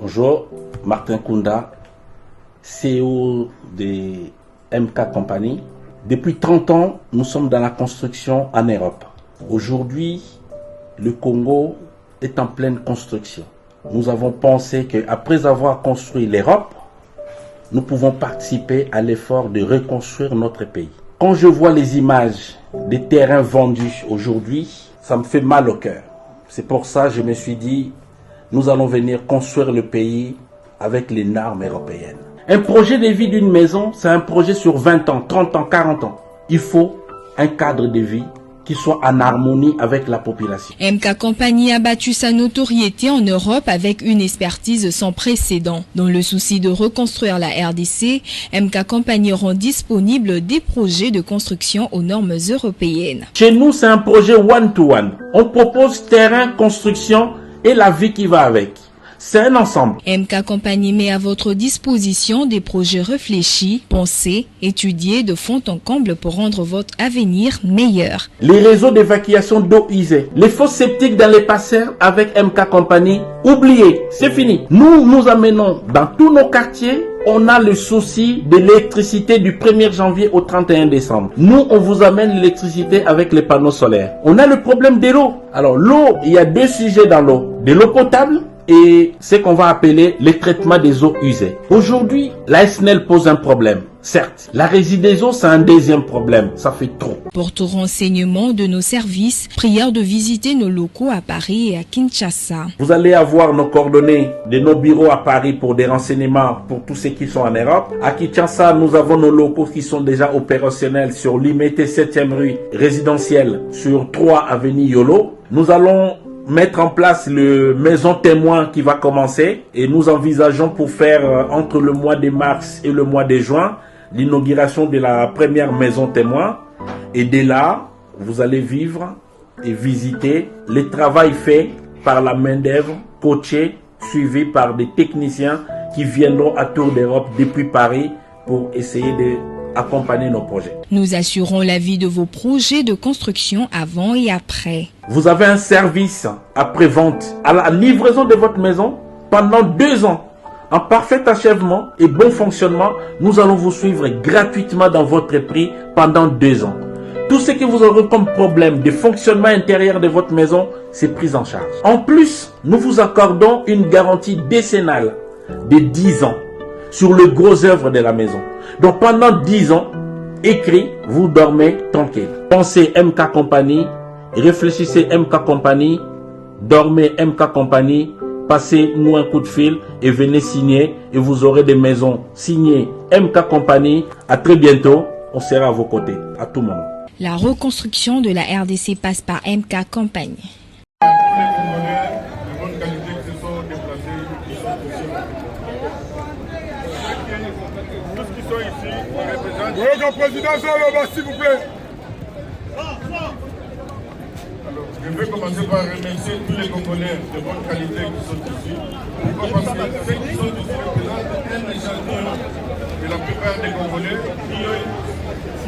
Bonjour, Martin Kounda, CEO de MK Company. Depuis 30 ans, nous sommes dans la construction en Europe. Aujourd'hui, le Congo est en pleine construction. Nous avons pensé qu'après avoir construit l'Europe, nous pouvons participer à l'effort de reconstruire notre pays. Quand je vois les images des terrains vendus aujourd'hui, ça me fait mal au cœur. C'est pour ça que je me suis dit, nous allons venir construire le pays avec les normes européennes. Un projet de vie d'une maison, c'est un projet sur 20 ans, 30 ans, 40 ans. Il faut un cadre de vie qui soit en harmonie avec la population. MK Company a battu sa notoriété en Europe avec une expertise sans précédent. Dans le souci de reconstruire la RDC, MK Company rend disponible des projets de construction aux normes européennes. Chez nous, c'est un projet one-to-one. On propose terrain, construction et la vie qui va avec. C'est un ensemble. MK Company met à votre disposition des projets réfléchis, pensés, étudiés de fond en comble pour rendre votre avenir meilleur. Les réseaux d'évacuation d'eau usée, les fosses septiques dans les passerelles avec MK Company, oubliez, c'est fini. Nous amenons dans tous nos quartiers, on a le souci de l'électricité du 1er janvier au 31 décembre. Nous, on vous amène l'électricité avec les panneaux solaires. On a le problème de l'eau. Alors l'eau, il y a deux sujets dans l'eau. De l'eau potable et ce qu'on va appeler le traitement des eaux usées. Aujourd'hui, la SNEL pose un problème. Certes, la régie des eaux, c'est un deuxième problème. Ça fait trop. Pour tout renseignement de nos services, prière de visiter nos locaux à Paris et à Kinshasa. Vous allez avoir nos coordonnées de nos bureaux à Paris pour des renseignements pour tous ceux qui sont en Europe. À Kinshasa, nous avons nos locaux qui sont déjà opérationnels sur l'IMET 7e rue résidentielle sur 3 avenue Yolo. Nous allons mettre en place le maison témoin qui va commencer et nous envisageons pour faire entre le mois de mars et le mois de juin l'inauguration de la première maison témoin et dès là vous allez vivre et visiter le travail fait par la main d'œuvre coaché suivi par des techniciens qui viendront à tour d'Europe depuis Paris pour essayer de accompagner nos projets. Nous assurons la vie de vos projets de construction avant et après. Vous avez un service après-vente à la livraison de votre maison pendant 2 ans. En parfait achèvement et bon fonctionnement, nous allons vous suivre gratuitement dans votre prix pendant 2 ans. Tout ce que vous aurez comme problème de fonctionnement intérieur de votre maison, c'est pris en charge. En plus, nous vous accordons une garantie décennale de 10 ans sur le gros œuvre de la maison. Donc pendant 10 ans, écrit, vous dormez tranquille. Pensez MK Company, réfléchissez MK Company, dormez MK Company, passez-nous un coup de fil et venez signer et vous aurez des maisons signées MK Company. À très bientôt, on sera à vos côtés, à tout moment. La reconstruction de la RDC passe par MK Company. Le président Zaloba, s'il vous plaît. Alors, je vais commencer par remercier tous les Congolais de bonne qualité qui sont ici. Pourquoi? Parce que ceux qui sont ici représentent un échantillon de la plupart des Congolais qui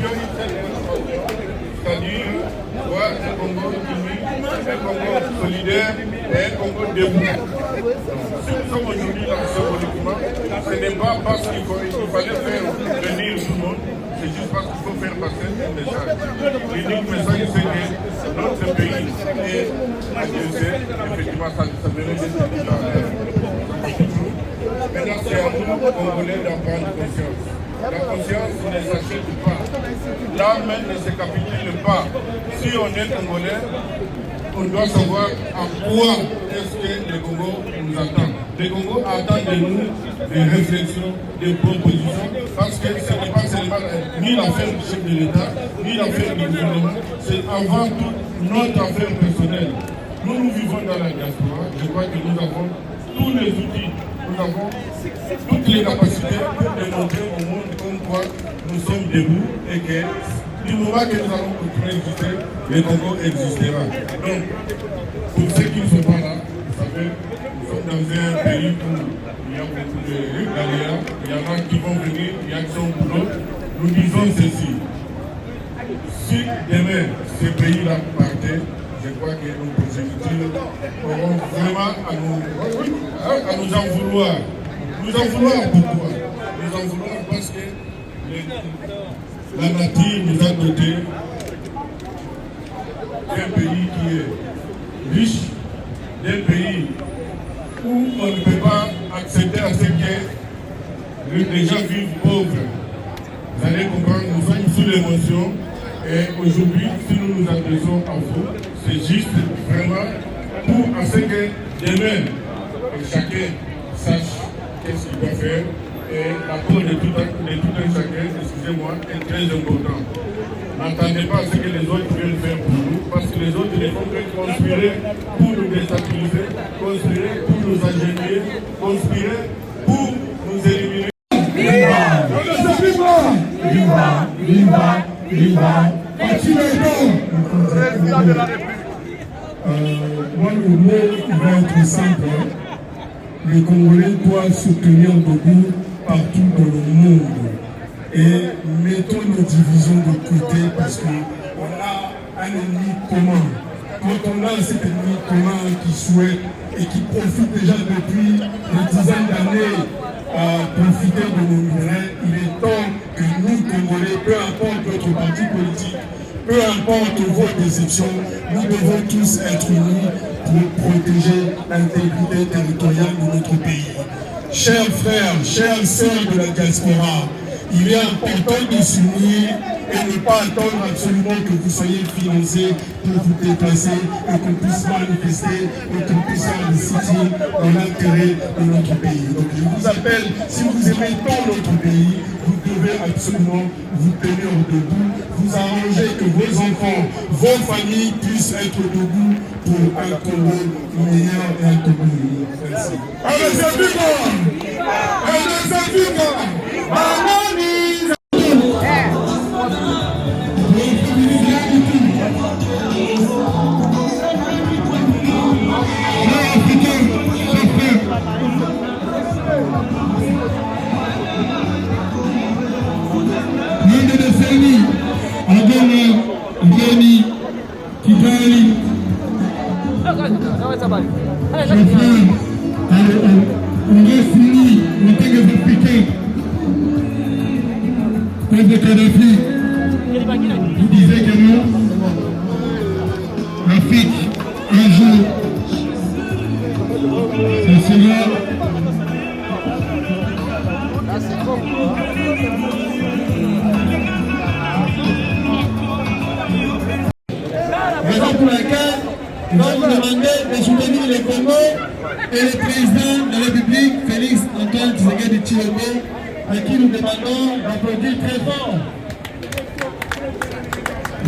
ont une certaine fonction, c'est-à-dire voir un Congo uni, un Congo solidaire et un Congo debout. Si nous sommes aujourd'hui là symboliquement, ce n'est pas parce qu'il fallait faire venir tout le monde. C'est juste parce qu'il faut faire passer un message. L'unique message, c'est que notre pays est agressé. Effectivement, ça venait d'être dit là. Maintenant, c'est à nous, Congolais, d'en prendre conscience. La conscience ne s'achète pas. L'âme ne se capitule pas. Si on est Congolais, on doit savoir à quoi est-ce que le Congo nous attend. Le Congo attend de nous des réflexions, des propositions, parce que ce n'est pas seulement ni l'affaire du chef de l'État, ni l'affaire du gouvernement, c'est avant tout notre affaire personnelle. Nous vivons dans la diaspora, je crois que nous avons tous les outils, nous avons toutes les capacités pour démontrer au monde comme quoi nous sommes debout et que du moment que nous allons continuer d'exister, le Congo existera. Donc, pour ceux qui ne sont pas là, vous savez, nous sommes dans un pays où il y a beaucoup de galéas, il y en a qui vont venir, il y a qui sont au boulot. Nous disons ceci. Si demain, ce pays-là partait, je crois que nos procédures auront vraiment à nous à nous en vouloir. Nous en vouloir pourquoi? Nous en vouloir parce que la nature nous a doté d'un pays qui est riche, d'un pays où on ne peut pas accepter à ce que les gens vivent pauvres. Vous allez comprendre, nous sommes sous l'émotion et aujourd'hui, si nous nous adressons à vous, c'est juste vraiment pour à ce que demain, chacun sache qu'est-ce qu'il doit faire et l'apport de tout un chacun, excusez-moi, est très important. N'attendez pas à ce que les autres veulent faire pour nous, parce que les autres ne font que conspirer pour nous déstabiliser, conspirer pour nous agenouiller, conspirer pour nous éliminer. Viva! Viva! Viva! Viva! Président de la République. Moi, le mot va être simple. Les Congolais doivent se tenir debout partout dans le monde. Et mettons nos divisions de côté parce qu'on a un ennemi commun. Quand on a cet ennemi commun qui souhaite et qui profite déjà depuis des dizaines d'années à profiter de nos minerais, il est temps que nous, Congolais, peu importe notre parti politique, peu importe vos déceptions, nous devons tous être unis pour protéger l'intégrité territoriale de notre pays. Chers frères, chères sœurs de la diaspora, il est important de s'unir et ne pas attendre absolument que vous soyez financés pour vous déplacer et qu'on puisse manifester et qu'on puisse investir dans l'intérêt de notre pays. Donc je vous appelle, si vous aimez tant notre pays, vous devez absolument vous tenir debout, vous arranger que vos enfants, vos familles puissent être debout pour un Congo meilleur et un Congo meilleur. Merci. On va finir en tant qu'Africains. Président Kadhafi, vous disiez que non, l'Afrique, un jour, ça sera raison pour laquelle nous allons vous demander de soutenir le Congo et le président de la République, Félix Antoine Tshisekedi Tshilombo, à qui nous demandons d'applaudir très fort.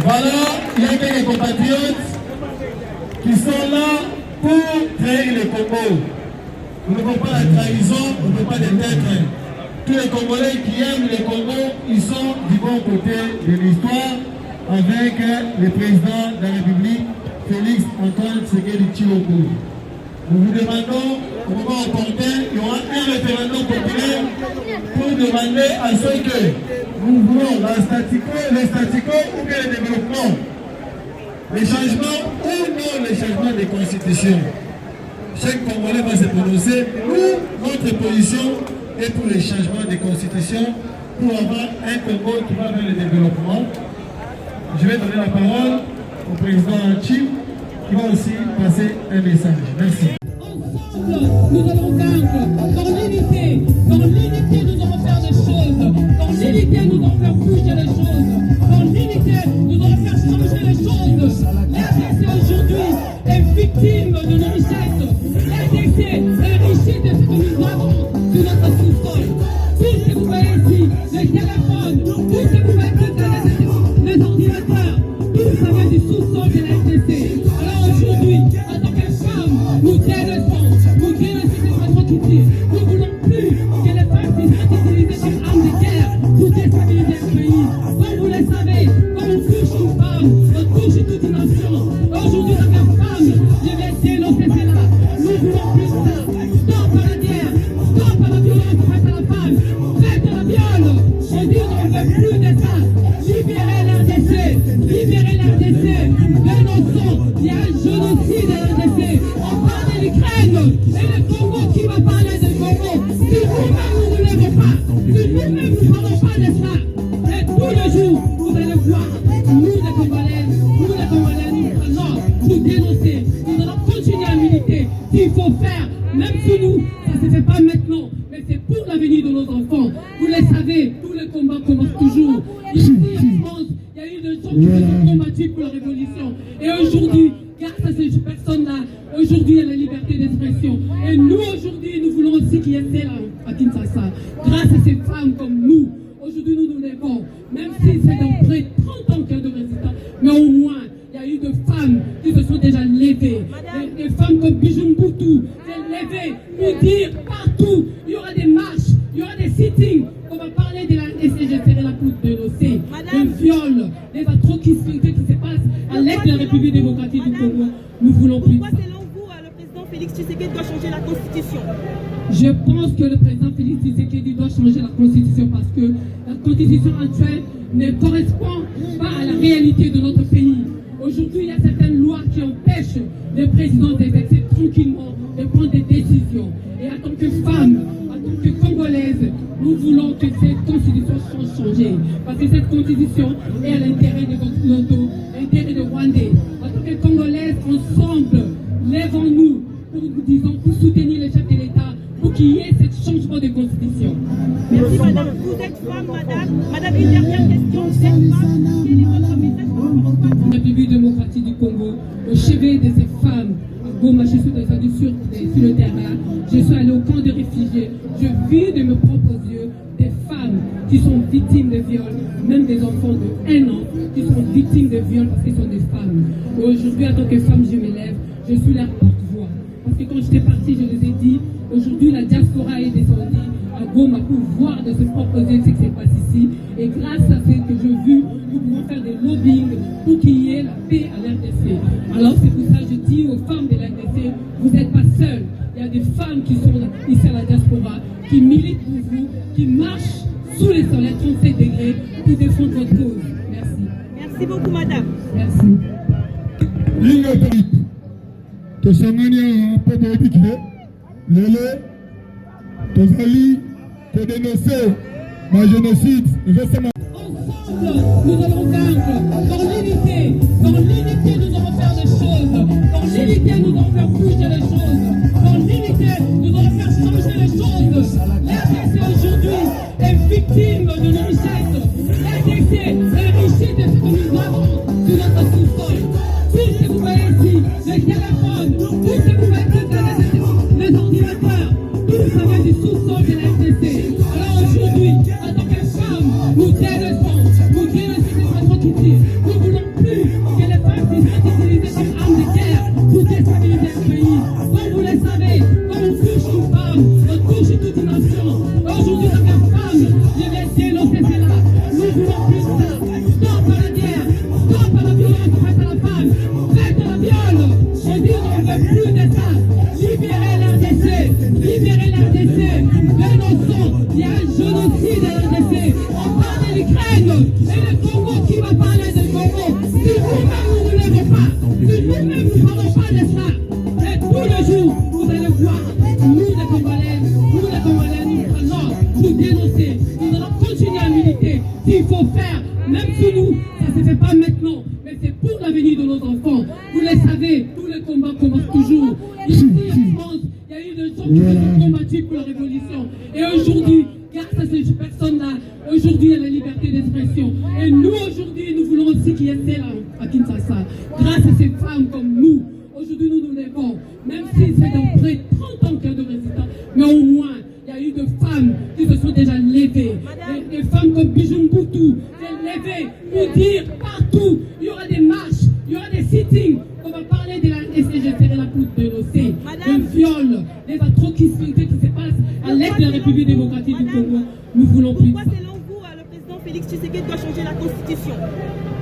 Voilà, il y a quelques compatriotes qui sont là pour trahir le Congo. Nous ne voulons pas la trahison, on ne peut pas les mettre. Tous les Congolais qui aiment le Congo, ils sont du bon côté de l'histoire avec le président de la République, Félix Antoine Tshisekedi Tshilombo. Nous vous demandons, au moment opportun, il y aura un référendum populaire pour demander à ceux que nous voulons le statu quo ou bien le développement, les changements ou non les changements des constitutions. Chaque Congolais va se prononcer. Nous, notre position est pour les changements des constitutions pour avoir un Congo qui va vers le développement. Je vais donner la parole au président Chim qui va aussi passer un message. Merci. Ensemble, nous allons vaincre. Dans l'unité nous allons faire des choses. Dans l'unité nous allons faire bouger les choses. Dans l'unité nous allons faire changer les choses. L'RDC aujourd'hui est victime de nos richesses. L'RDC est riche de ce que nous avons sur notre sous-sol. Tout ce que vous voyez ici, les téléphones, tout ce que vous voyez ici, les ordinateurs, tout ça vient du sous-sol de la RDC. Alors aujourd'hui, en tant que femmes, nous dénonçons cette atrocité. Nous ne voulons plus que les femmes soient utilisées comme armes de guerre pour déstabiliser le pays. Comme vous le savez, quand on touche une femme, on touche toute une nation. Aujourd'hui, en tant que femme, je vais dénoncer cela. Nous ne voulons plus ça. Stop à la guerre, stop à la violence faite à la femme, faite à la viol. On dit qu'on ne veut plus de ça. Et le Congo qui va parler de Congo, si nous-mêmes nous ne lèvons pas, si nous-mêmes nous ne parlons pas de ça, et tous les jours, vous allez voir, nous les Congolais, nous allons nous dénoncer, nous allons continuer à militer. S'il faut faire, même si nous, ça ne se fait pas maintenant, mais c'est pour l'avenir de nos enfants. Vous le savez, tous les combats commencent toujours. Ici en France, il y a eu des gens qui se sont combattus pour la révolution. Et aujourd'hui, grâce à ces personnes-là, aujourd'hui il y a la liberté d'expression. Et nous aujourd'hui, nous voulons aussi qu'il y ait celle à Kinshasa. Grâce à ces femmes comme nous, aujourd'hui nous nous lèvons. Même si c'est dans près de 30 ans qu'il y a de résistance, mais au moins, il y a eu des femmes qui se sont déjà levées. Des femmes comme Bijoumboutou, s'est levée pour dire partout, il y aura des marches, il y aura des sittings. On va parler de la RDC, je serai la poudre de l'OC, des viols, des atrocités qui se passent à l'est de la République démocratique du Congo. Nous voulons plus. Pourquoi, selon vous, le président Félix Tshisekedi doit changer la constitution? Je pense que le président Félix Tshisekedi doit changer la constitution parce que la constitution actuelle ne correspond pas à la réalité de notre pays. Aujourd'hui, il y a certaines lois qui empêchent le président d'exercer tranquillement, de prendre des décisions. Et en tant que femme, en tant que Congolaise, nous voulons que cette constitution soit changée. Parce que cette constitution est à l'intérêt de Loto, à l'intérêt de Rwandais. En tant que Congolaises, ensemble, lèvons-nous pour soutenir les chefs de l'État, pour qu'il y ait ce changement de constitution. Merci madame. Vous êtes femme, madame. Madame, une dernière question. Vous êtes femme. Quel est votre message pour vos femmes? La République démocratique du Congo, au chevet de ces femmes, à Goma, je suis descendu sur le terrain, je suis allé au camp de réfugiés, je vis de mes propres yeux des femmes qui sont victimes de viols, même des enfants de 1 an qui sont victimes de viols parce qu'ils sont des femmes. Aujourd'hui, en tant que femme, je m'élève, je suis leur porte-voix. Parce que quand j'étais partie, je les ai dit, aujourd'hui la diaspora est descendue à Goma pour voir de ses propres yeux ce qui se passe ici. Et grâce à ce que j'ai vu, nous pouvons faire des lobbying pour qu'il y ait la paix à l'RDC. Alors c'est pour ça que je dis aux femmes de l'RDC, vous n'êtes pas seules. Il y a des femmes qui sont ici à la diaspora, qui militent pour vous, qui marchent sous les soleils 37 degrés pour défendre votre cause. Merci. Merci beaucoup madame. Merci. tosangani mpo boyebikile lelo tozali kodénoncer magénocide ezosema. Ensemble, nous allons vaincre. Dans l'unité, nous allons faire des choses. Dans l'unité, nous allons faire bouger les choses. Dans l'unité, nous allons faire changer les choses. L'RDC aujourd'hui est victime de nos richesses. L'RDC est riche de ce que nous avons sur notre sous-sol. Tout ce que vous voyez ici, les téléphones, tout ce que vous voyez, les ordinateurs, tout ça vient du sous-sol de la RDC. Alors aujourd'hui, en tant que femme, nous dénonçons cette façon qui dit, nous ne voulons plus que les femmes soient utilisées comme armes de guerre pour déstabiliser le pays. Comme vous le savez, quand on touche une femme, on touche toute une nation. Aujourd'hui, en tant que femme, je vais dénoncer cela. Nous ne voulons plus ça. Stop à la guerre, stop à la violence faite à la femme, faites à la viol. Je dis, on ne veut plus de ça. Libérez l'RDC, libérez l'RDC. Dénonçons, il y a un génocide à l'RDC. On parle de l'Ukraine et le Congo qui va parler de Congo. Si nous-mêmes nous ne lèvons pas, si nous-mêmes nous ne parlons pas de ça, et tous les jours, vous allez voir, nous les Congolais, nous allons nous dénoncer, nous allons continuer à militer. S'il faut faire, même si nous, ça ne se fait pas maintenant, mais c'est pour l'avenir de nos enfants. Vous le savez, tous les combats commencent toujours. Ici en France, il y a eu des gens qui se sont combattus pour la révolution. Et aujourd'hui, grâce à ces personnes-là, aujourd'hui il y a la liberté d'expression. Et nous aujourd'hui, nous voulons aussi qu'il y ait celle à Kinshasa. Grâce à ces femmes comme nous, aujourd'hui nous nous lèvons. Même si c'est dans près de 30 ans qu'il y a de résistance, mais au moins, il y a eu des femmes qui se sont déjà levées. Des femmes comme Bijoumboutou s'est levée pour dire partout, il y aura des marches, il y aura des sittings. On va parler de la RDC, je serai la poudre de l'OC, des viols, des atrocités qui se passent à l'est de la République démocratique du Congo. Nous voulons plus. Pourquoi, selon vous, le président Félix Tshisekedi doit changer la constitution?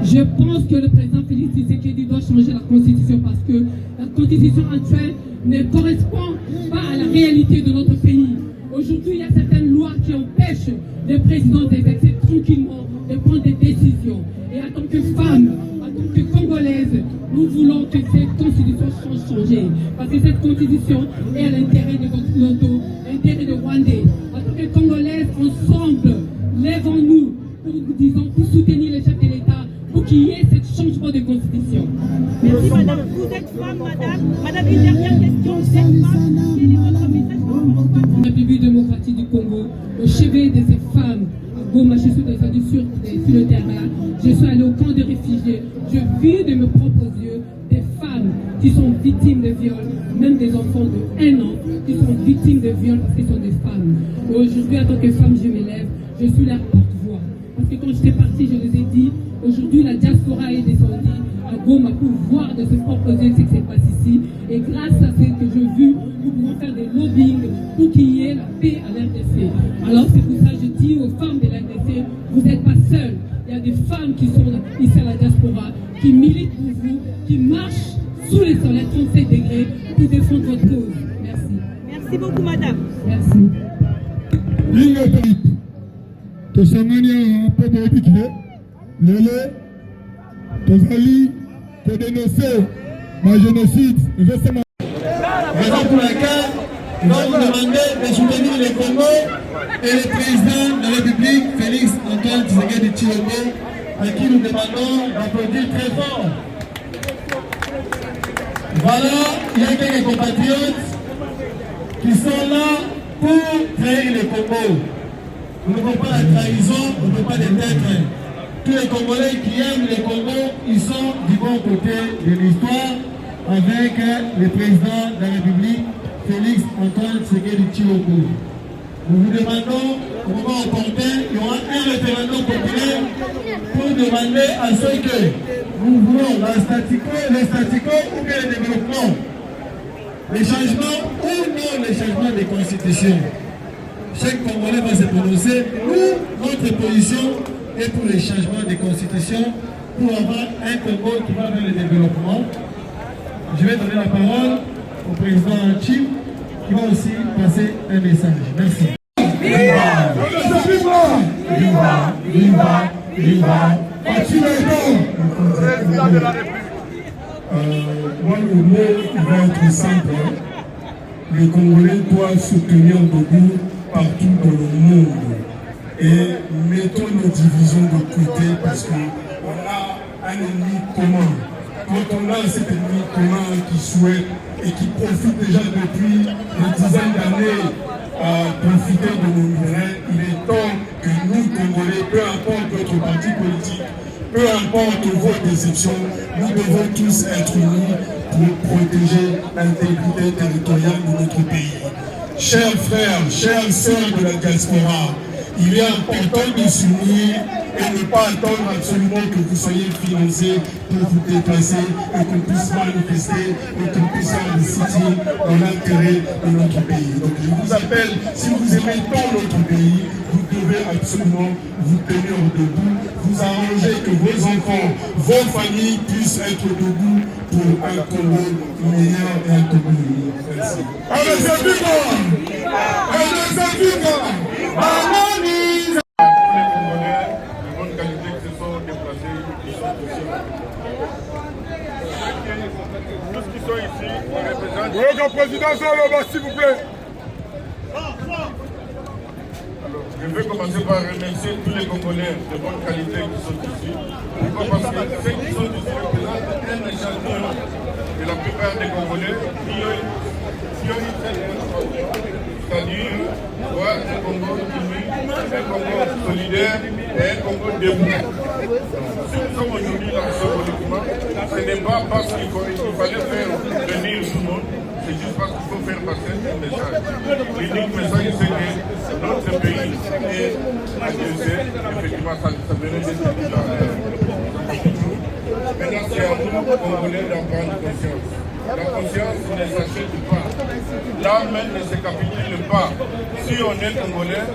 Je pense que le président Félix Tshisekedi doit changer la constitution parce que la constitution actuelle ne correspond pas à la réalité de notre pays. Aujourd'hui, il y a certaines lois qui empêchent le président d'exercer tranquillement, de prendre des décisions. Et en tant que femme, en tant que Congolaise, nous voulons que cette constitution soit changée. Parce que cette constitution est à l'intérieur l'intérêt de votre loto, l'intérêt de Rwandais. En tant que Congolaises, ensemble, lèvons-nous pour soutenir les chefs de l'État, pour qu'il y ait ce changement de constitution. Merci madame. Vous êtes femme, madame. Madame, une dernière question. Vous êtes femme. Quel est votre message pour La République démocratique du Congo, au chevet de ces femmes, à Goma, je suis descendue sur le terrain, je suis allée au camp de réfugiés, je vis de mes propres yeux des femmes qui sont victimes de viols, même des enfants de 1 an qui sont victimes de viols parce qu'ils sont des femmes. Aujourd'hui, en tant que femme, je m'élève, je suis leur porte-voix. Parce que quand j'étais partie, je les ai dit, aujourd'hui la diaspora est descendue à Goma pour voir de ses propres yeux ce qui se passe ici. Et grâce à ce que j'ai vu, nous pouvons faire des lobbying pour qu'il y ait la paix à l'RDC. Alors c'est pour ça que je dis aux femmes de l'RDC, vous n'êtes pas seules. Il y a des femmes qui sont ici à la diaspora, qui militent pour vous, qui marchent sous les soleils 37 degrés pour défendre votre cause. Merci. Merci beaucoup madame. Merci. Tosangani un peu de éduquer, lele, tozali, te dénoncer ma génocide, raison pour laquelle nous allons demander de soutenir le Congo et le président de la République, Félix Antoine Tshisekedi Tshilombo, à qui nous demandons d'applaudir très fort. Voilà, il y a quelques compatriotes qui sont là pour trahir le Congo. On ne peut pas la trahison, on ne peut pas les détruire. Tous les Congolais qui aiment le Congo, ils sont du bon côté de l'histoire avec le président de la République, Félix Antoine Tshisekedi Tshilombo. Nous vous demandons, au moment opportun, il y aura un référendum populaire pour demander à ceux que nous voulons le statu quo ou bien le développement, les changements ou non les changements des constitutions. Chaque Congolais va se prononcer. Nous, notre position est pour les changements des constitutions, pour avoir un Congo qui va vers le développement. Je vais donner la parole au président Chim, qui va aussi passer un message. Merci. Viva! Viva! Viva! Viva! Moi, le mot va être simple. Les Congolais doivent soutenir debout partout dans le monde. Et mettons nos divisions de côté parce qu'on a un ennemi commun. Quand on a cet ennemi commun qui souhaite et qui profite déjà depuis des dizaines d'années à profiter de nos minerais, il est temps que nous, Congolais, peu importe notre parti politique, peu importe vos déceptions, nous devons tous être unis pour protéger l'intégrité territoriale de notre pays. Chers frères, chères sœurs de la diaspora, il est important de s'unir et ne pas attendre absolument que vous soyez financés pour vous déplacer et qu'on puisse manifester et qu'on puisse faire des sit-ins dans l'intérêt de notre pays. Donc je vous appelle, si vous aimez tant notre pays, vous devez absolument vous tenir debout, vous arranger que vos enfants, vos familles puissent être debout pour un Congo meilleur et un Congo meilleur. Merci. Tous qui sont ici, représentent. Le président Saloba, s'il vous plaît. Alors, je vais commencer par remercier tous les Congolais de bonne qualité qui sont ici. Pourquoi? Parce que ceux qui sont ici représentent un échantillon de la plupart des Congolais qui ont une certaine façon, c'est-à-dire voir un Congo uni, un Congo solidaire et un Congo debout. Si nous sommes aujourd'hui dans ce mouvement, ce n'est pas parce qu'il fallait faire venir tout le monde, c'est juste parce qu'il faut faire passer un message. L'unique message, c'est que notre pays est agressé. Effectivement, ça venait d'être dit là. Maintenant, c'est à nous, Congolais, d'en prendre conscience. La conscience ne s'achète pas. L'âme ne se capitule pas. Si on est Congolais,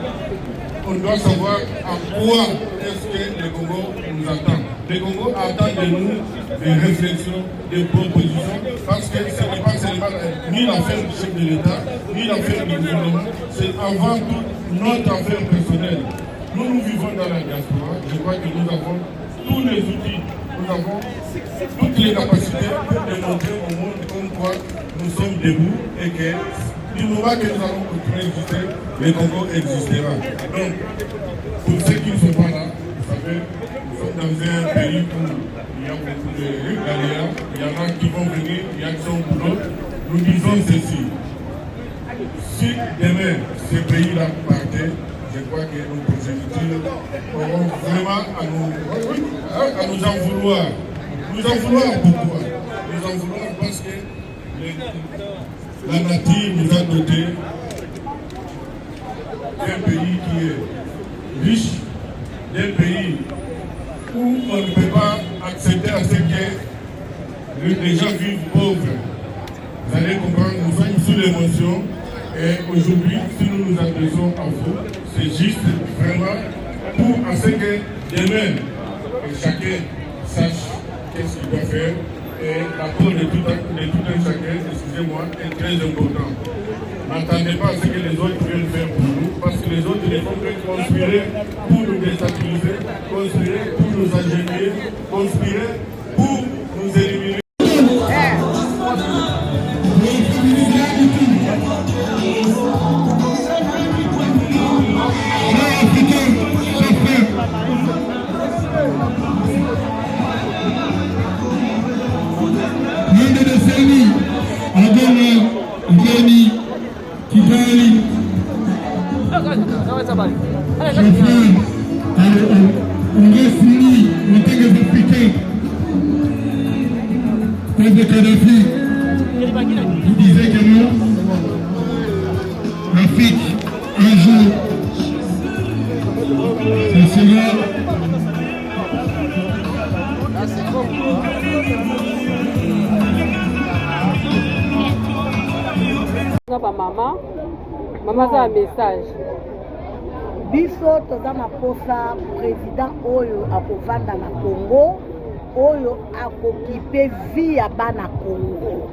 on doit savoir à quoi est-ce que le Congo nous attend. Le Congo attend de nous des réflexions, des propositions, parce que ce n'est pas seulement ni l'affaire du chef de l'État, ni l'affaire du gouvernement, c'est avant tout notre affaire personnelle. Nous vivons dans la diaspora, je crois que nous avons tous les outils, nous avons toutes les capacités pour démontrer au monde comme quoi nous sommes debout et que du moment que nous allons continuer à exister, le Congo existera. Donc, pour ceux qui ne sont pas là, vous savez, nous sommes dans un pays où il y a beaucoup de galères, il y en a qui vont venir, il y a qui sont pour d'autres. Nous disons ceci. Si demain, ce pays-là partait, je crois que nos progénitures auront vraiment à nous en vouloir. Nous en vouloir pourquoi? Nous en vouloir parce que la nature nous a doté d'un pays qui est riche, d'un pays où on ne peut pas accepter à ce que les gens vivent pauvres. Vous allez comprendre, nous sommes sous l'émotion et aujourd'hui, si nous nous adressons à vous, c'est juste vraiment pour à ce que demain, chacun sache qu'est-ce qu'il doit faire et l'apport de tout un chacun, excusez-moi, est très important. N'attendez pas à ce que les autres viennent faire pour nous, parce que les autres ne font que conspirer pour nous déstabiliser, conspirer pour nous ingénier, conspirer pour nous éliminer. Il disait que non, l'Afrique, un jour, ce sera Maman a un message. Biso toza na posa président oyo akovanda na Congo oyo akokipe vie ya bana Congo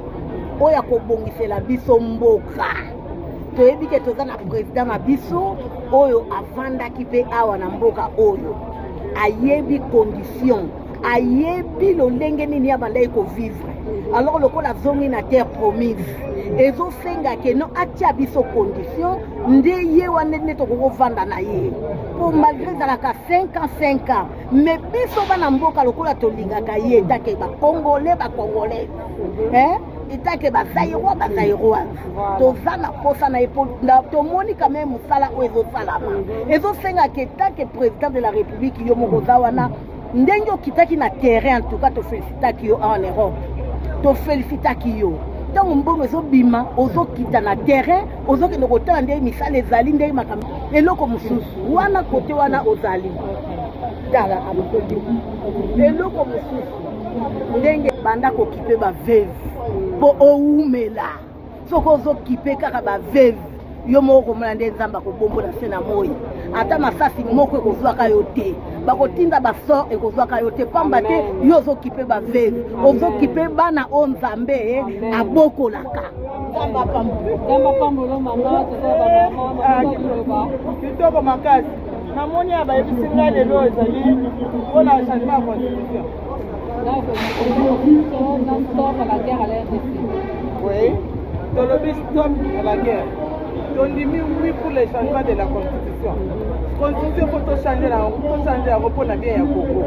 oyo akobongisela biso mboka toyebi ke toza na président na biso oyo avandaki mpe awa na mboka oyo ayebi condition ayebi lolenge nini ya bandai kovivre alors lokola zongi na terre promise ezosenga ke no atia biso condition nde ye wana nde tokovanda na ye po malgré ezalaka 5 ans mais biso bana mboka lokola tolingaka ye etake bakongolais etake bazairoise toza na posa na ye tomoni kame mosala oyo ezosalama ezosenga ke etake président de la république yo moko oza wana ndenge okitaki na terrain en tout cas tofélicitaki yo en Europe tofélicitaki yo ntango mbongo ezobima ozokita na terrain ozokende kotala ndenge misala ezali ndenge makambo eloko mosusu wana kote wana ozali tala eloko mosusu ndenge banda kokipe baveve mpo oumela soki ozokipe kaka baveve yo moko komona nde nzambe akobombola se na moi ata masasi moko ekozwaka yo te bakotinda basor ekozwaka yo te pamba te yo ozokipe baveve ozokipe bana o nzambe abokolaka kitoko makasi namoni ya bayebisi ngai lelo ezali mpona changement ya constitution. Oui, tolobi stop à la guerre. Tondimi oui pour les changements de la constitution. Constitution faut tout changer la repos na bien ya Congo.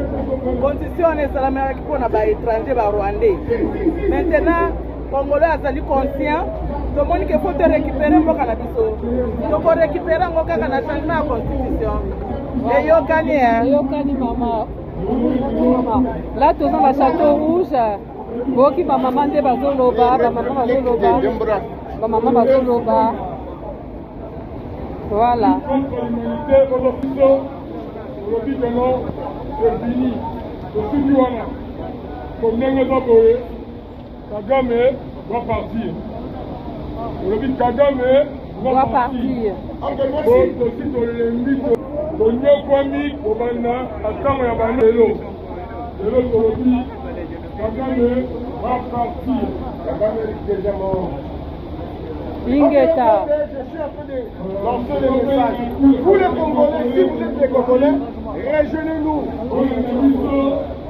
Constitution on est salamé pour na ba étranger ba rwandais. Maintenant Congolais azali conscient tout le monde qu'il faut récupérer mboka na biso. Donc on récupérer mboka na changement ya constitution. Et yo kani maman. Là tous dans la château rouge. Boki ba maman nde bazoloba, ba maman bazoloba. Voilà. Kagame doit partir. Kagame doit partir. Lingeta. Lancez les messages. Vous les Congolais, si vous êtes des Congolais, rejoignez-nous.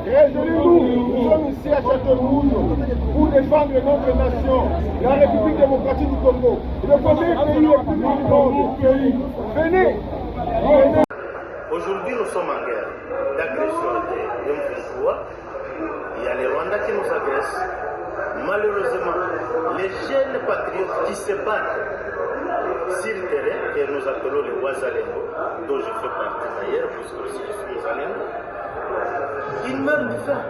Réjouissez-nous, nous sommes ici à Château-Rouge pour défendre notre nation, la République démocratique du Congo, le premier pays le plus grand du pays. Venez, venez. Aujourd'hui, nous sommes en guerre d'agression de M23. Il y a les Rwandais qui nous agressent. Malheureusement, les jeunes patriotes qui se battent sur le terrain, que nous appelons les Ouazalengo, dont je fais partie d'ailleurs, puisque aussi je suis Ouazalengo, ils meurent de faim.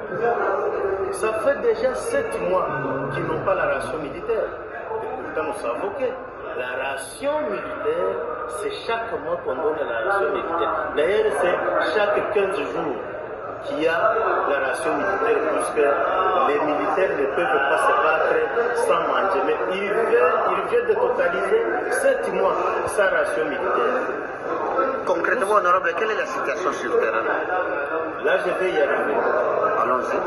Ça fait déjà 7 mois qu'ils n'ont pas la ration militaire. Et pourtant, nous savons que la ration militaire, c'est chaque mois qu'on donne la ration militaire. D'ailleurs, c'est chaque 15 jours qu'il y a la ration militaire, puisque les militaires ne peuvent pas se battre sans manger. Mais ils viennent de totaliser 7 mois sans ration militaire. Concrètement, honorable, quelle est la situation sur le terrain? Là, je vais y arriver. Allons-y.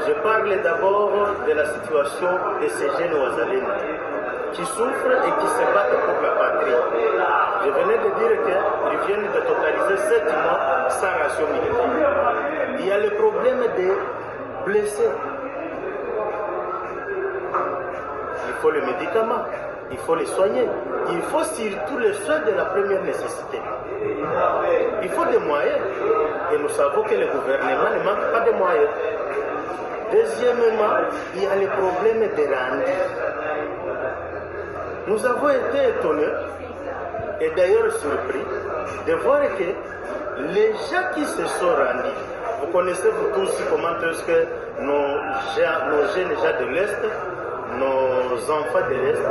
Je parle d'abord de la situation de ces jeunes Ouazalènes qui souffrent et qui se battent pour la patrie. Je venais de dire qu'ils viennent de totaliser 7 mois sans ration militaire. Il y a le problème des blessés. Il faut le médicament, il faut les soigner. Il faut surtout les soins de la première nécessité. Il faut des moyens. Et nous savons que le gouvernement ne manque pas de moyens. Deuxièmement, il y a le problème des rendus. Nous avons été étonnés, et d'ailleurs surpris, de voir que les gens qui se sont rendus, vous connaissez vous tous comment est-ce que nos jeunes gens de l'Est, nos enfants de l'Est,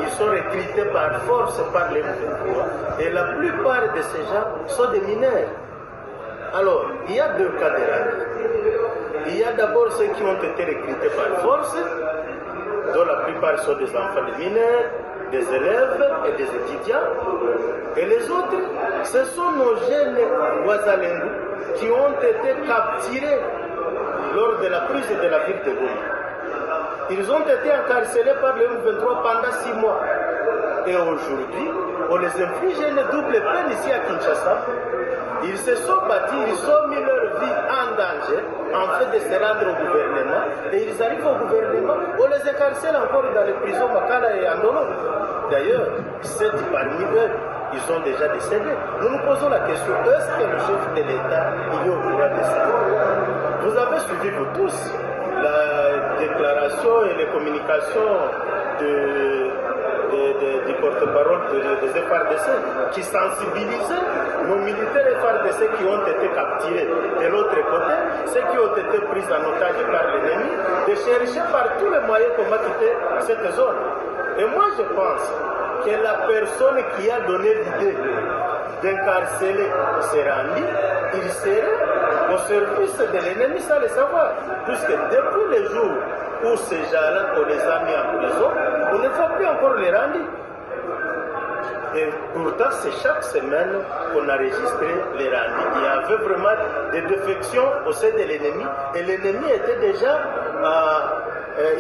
ils sont recrutés par force par les gouvernements. Et la plupart de ces gens sont des mineurs. Alors, il y a 2 cas de rendus. Il y a d'abord ceux qui ont été recrutés par force, dont la plupart sont des enfants de mineurs, des élèves et des étudiants. Et les autres, ce sont nos jeunes Ouazalengo qui ont été capturés lors de la prise de la ville de Goma. Ils ont été incarcérés par le M23 pendant 6 mois. Et aujourd'hui, on les inflige une double peine ici à Kinshasa. Ils se sont battus, ils ont mis leur vie en danger en fait de se rendre au gouvernement. Et ils arrivent au gouvernement, on les incarcère encore dans les prisons Makala et Andolo. D'ailleurs, 7 parmi eux, ils ont déjà décédé. Nous nous posons la question, est-ce que le chef de l'État est au courant de ça? Vous avez suivi vous tous la déclaration et les communications du porte-parole des FARDC qui sensibilisaient nos militaires FARDC qui ont été capturés. De l'autre côté, ceux qui ont été pris en otage par l'ennemi, de chercher par tous les moyens comment quitter cette zone. Et moi je pense que la personne qui a donné l'idée d'incarcérer Serandi, il serait au service de l'ennemi sans le savoir. Puisque depuis le jour où ces gens-là, on les a mis en prison, on ne va plus encore les rendre. Et pourtant, c'est chaque semaine qu'on a enregistré les rendus. Il y avait vraiment des défections au sein de l'ennemi. Et l'ennemi était déjà,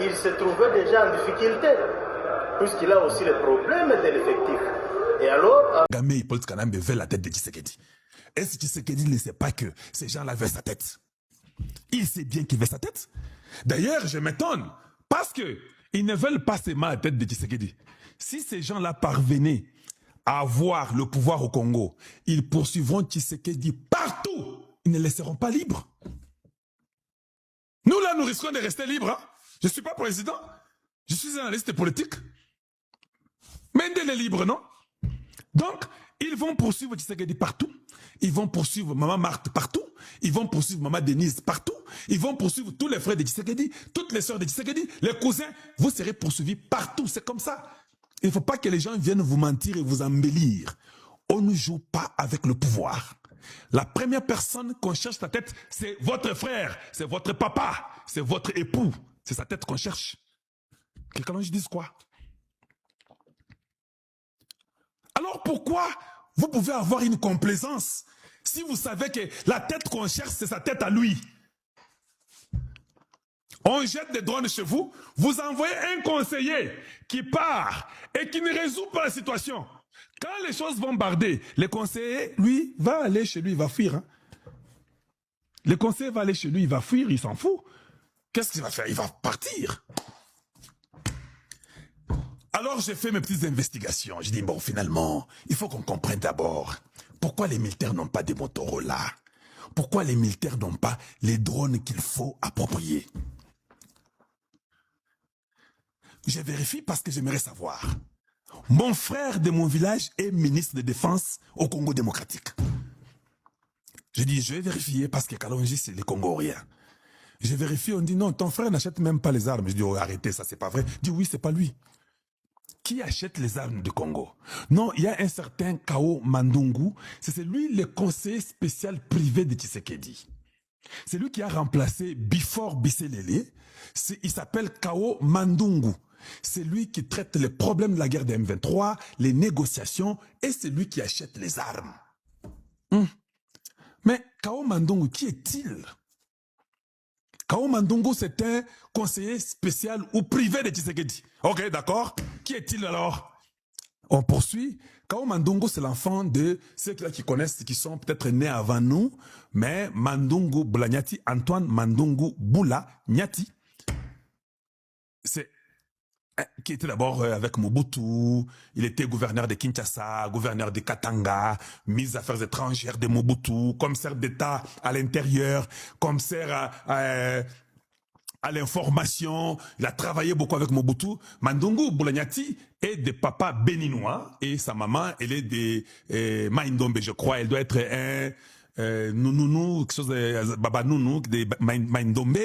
il se trouvait déjà en difficulté. Puisqu'il a aussi le problème de l'effectif. Et alors... Gamé, Paul Kanambe veut la tête de Tshisekedi. Est-ce que Tshisekedi ne sait pas que ces gens-là veulent sa tête? Il sait bien qu'il veut sa tête. D'ailleurs, je m'étonne, parce qu'ils ne veulent pas seulement la tête de Tshisekedi. Si ces gens-là parvenaient à avoir le pouvoir au Congo, ils poursuivront Tshisekedi partout. Ils ne laisseront pas libre. Nous, là, nous risquons de rester libres. Hein? Je ne suis pas président. Je suis analyste politique. Mais elle est libre, non? Donc, ils vont poursuivre Tshisekedi partout. Ils vont poursuivre Maman Marthe partout. Ils vont poursuivre Maman Denise partout. Ils vont poursuivre tous les frères de Tshisekedi, toutes les sœurs de Tshisekedi, les cousins. Vous serez poursuivis partout. C'est comme ça. Il ne faut pas que les gens viennent vous mentir et vous embellir. On ne joue pas avec le pouvoir. La première personne qu'on cherche la tête, c'est votre frère, c'est votre papa, c'est votre époux. C'est sa tête qu'on cherche. Quelqu'un d'autre dise quoi? Alors pourquoi vous pouvez avoir une complaisance si vous savez que la tête qu'on cherche, c'est sa tête à lui? On jette des drones chez vous, vous envoyez un conseiller qui part et qui ne résout pas la situation. Quand les choses vont barder, le conseiller, lui, va aller chez lui, il va fuir. Hein? Le conseiller va aller chez lui, il va fuir, il s'en fout. Qu'est-ce qu'il va faire? Il va partir. Alors j'ai fait mes petites investigations. Je dis, bon, finalement, il faut qu'on comprenne d'abord pourquoi les militaires n'ont pas des Motorola. Pourquoi les militaires n'ont pas les drones qu'il faut approprier. Je vérifie parce que j'aimerais savoir. Mon frère de mon village est ministre de Défense au Congo démocratique. Je dis, je vais vérifier parce que Kalonji, c'est les Congoliens. Je vérifie, on dit non, ton frère n'achète même pas les armes. Je dis, oh, arrêtez, ça c'est pas vrai. Je dis, oui, c'est pas lui. Qui achète les armes du Congo? Non, il y a un certain Kao Mandungu, c'est lui le conseiller spécial privé de Tshisekedi. C'est lui qui a remplacé Bifor Bisselele. Il s'appelle Kao Mandungu. C'est lui qui traite les problèmes de la guerre des M23, les négociations, et c'est lui qui achète les armes. Mais Kao Mandungu, qui est-il? Kao Mandungu, c'est un conseiller spécial ou privé de Tshisekedi. Ok, d'accord. Qui est-il alors? On poursuit. Kao Mandungu, c'est l'enfant de ceux qui connaissent, qui sont peut-être nés avant nous, mais Mandungu Bula Nyati, Antoine Mandungu Bula Nyati, c'est qui était d'abord avec Mobutu, il était gouverneur de Kinshasa, gouverneur de Katanga, ministre des Affaires étrangères de Mobutu, commissaire d'État à l'intérieur, commissaire à l'information, il a travaillé beaucoup avec Mobutu. Mandungu Bula Nyati est de papa béninois et sa maman, elle est de Maïndombe, je crois, elle doit être un Nounou, quelque chose de Baba Nounou, de Maïndombe.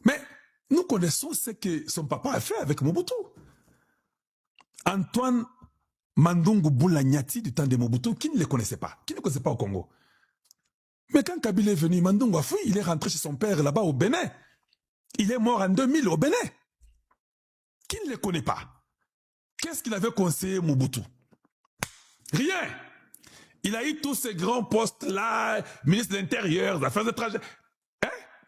Mais nous connaissons ce que son papa a fait avec Mobutu. Antoine Mandungu Bula Nyati du temps de Mobutu, qui ne le connaissait pas? Qui ne le connaissait pas au Congo? Mais quand Kabila est venu, Mandungu a fui, il est rentré chez son père là-bas au Bénin. Il est mort en 2000 au Bénin. Qui ne le connaît pas? Qu'est-ce qu'il avait conseillé Mobutu? Rien. Il a eu tous ces grands postes-là, ministre de l'Intérieur, des Affaires étrangères.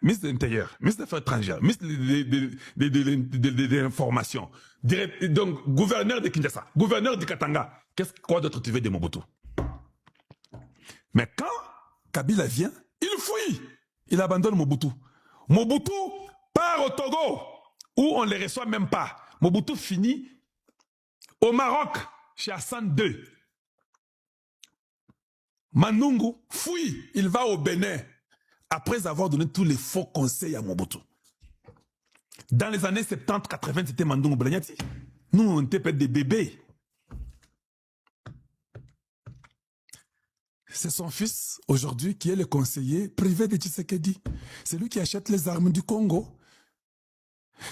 Ministre de l'Intérieur, ministre des Affaires étrangères, ministre de l'Information, donc gouverneur de Kinshasa, gouverneur de Katanga. Quoi d'autre tu veux de Mobutu? Mais quand Kabila vient, il fuit. Il abandonne Mobutu. Mobutu part au Togo, où on ne les reçoit même pas. Mobutu finit au Maroc, chez Hassan II. Mandungu fuit, il va au Bénin, après avoir donné tous les faux conseils à Mobutu. Dans les années 70-80, c'était Mandungu Bula Nyati. Nous, on était peut-être des bébés. C'est son fils, aujourd'hui, qui est le conseiller privé de Tshisekedi. C'est lui qui achète les armes du Congo.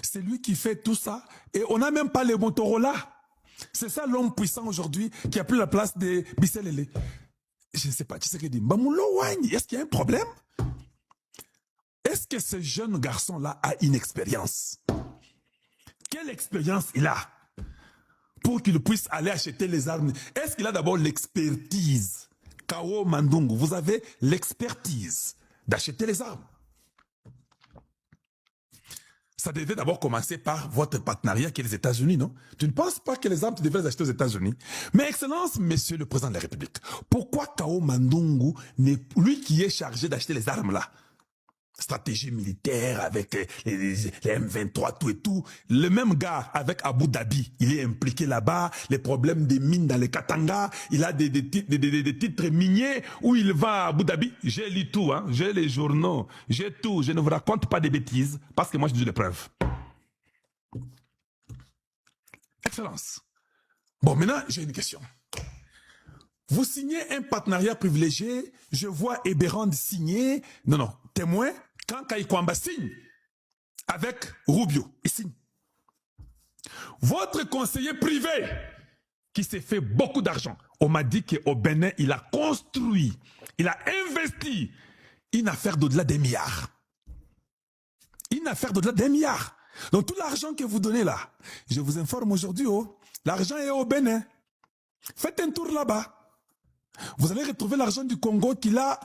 C'est lui qui fait tout ça. Et on n'a même pas les Motorola. C'est ça l'homme puissant aujourd'hui qui a pris la place de Bisselele. Je ne sais pas, Tshisekedi, est-ce qu'il y a un problème? Est-ce que ce jeune garçon-là a une expérience? Quelle expérience il a pour qu'il puisse aller acheter les armes? Est-ce qu'il a d'abord l'expertise? Kao Mandungu, vous avez l'expertise d'acheter les armes. Ça devait d'abord commencer par votre partenariat qui est les États-Unis, non? Tu ne penses pas que les armes, tu devrais les acheter aux États-Unis? Mais Excellence, Monsieur le Président de la République, pourquoi Kao Mandungu, lui qui est chargé d'acheter les armes là, stratégie militaire avec les M23, tout et tout. Le même gars avec Abu Dhabi, il est impliqué là-bas, les problèmes des mines dans les Katanga, il a des titres miniers où il va à Abu Dhabi. J'ai lu tout, hein, j'ai les journaux, j'ai tout, je ne vous raconte pas des bêtises parce que moi je dis les preuves. Excellence. Bon, maintenant j'ai une question. Vous signez un partenariat privilégié, je vois Eberand signer, non, témoin, quand Kaikwamba signe avec Rubio, il signe. Votre conseiller privé, qui s'est fait beaucoup d'argent, on m'a dit qu'au Bénin, il a construit, il a investi une affaire d'au-delà des milliards. Une affaire d'au-delà des milliards. Donc tout l'argent que vous donnez là, je vous informe aujourd'hui, l'argent est au Bénin. Faites un tour là-bas. Vous allez retrouver l'argent du Congo qu'il a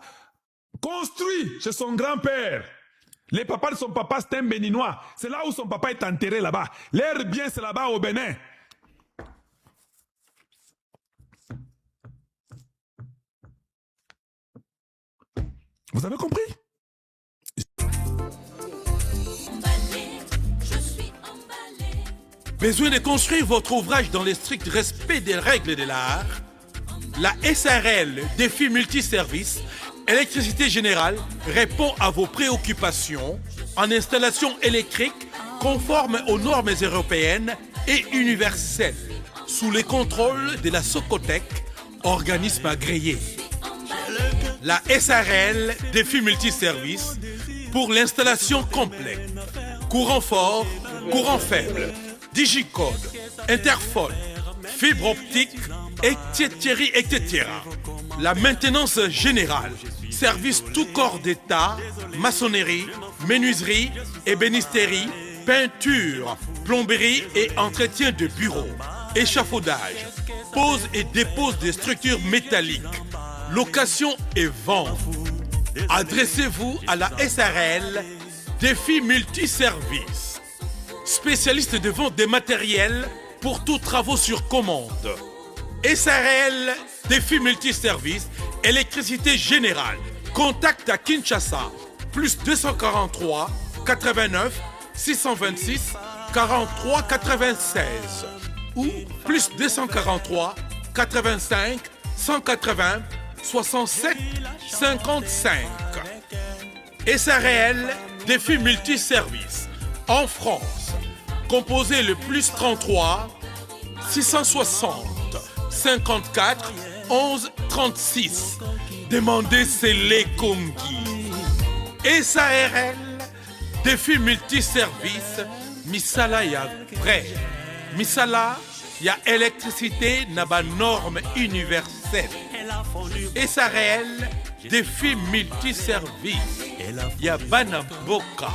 construit chez son grand-père. Les papas de son papa, c'est un béninois. C'est là où son papa est enterré là-bas. L'air bien, c'est là-bas au Bénin. Vous avez compris? Besoin de construire votre ouvrage dans le strict respect des règles de l'art? La SARL Défi Multiservice Électricité Générale répond à vos préoccupations en installation électrique conforme aux normes européennes et universelles, sous le contrôle de la Socotec, organisme agréé. La SARL Défi Multiservice pour l'installation complète, courant fort, courant faible, digicode, interphone, fibre optique, etc. La maintenance générale, service tout corps d'État, maçonnerie, menuiserie, ébénisterie, peinture, plomberie et entretien de bureaux, échafaudage, pose et dépose des structures métalliques, location et vente. Adressez-vous à la SARL Défi Multiservice, spécialiste de vente des matériels pour tous travaux sur commande. SARL Défi Multiservice Électricité Générale. Contact à Kinshasa, plus 243 89 626 43 96 ou plus 243 85 180 67 55. SARL Défi Multiservice en France. Composez le plus 33 660 54 11 36. Demandez Célé Kongi. SARL Défi Multiservice. Misala ya vrai. Misala ya électricité na ba norme universelle. SARL Défi Multiservice. Ya bana mboka.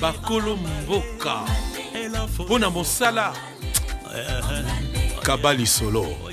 Bakolo mboka. Bona mosala. Kabali solo.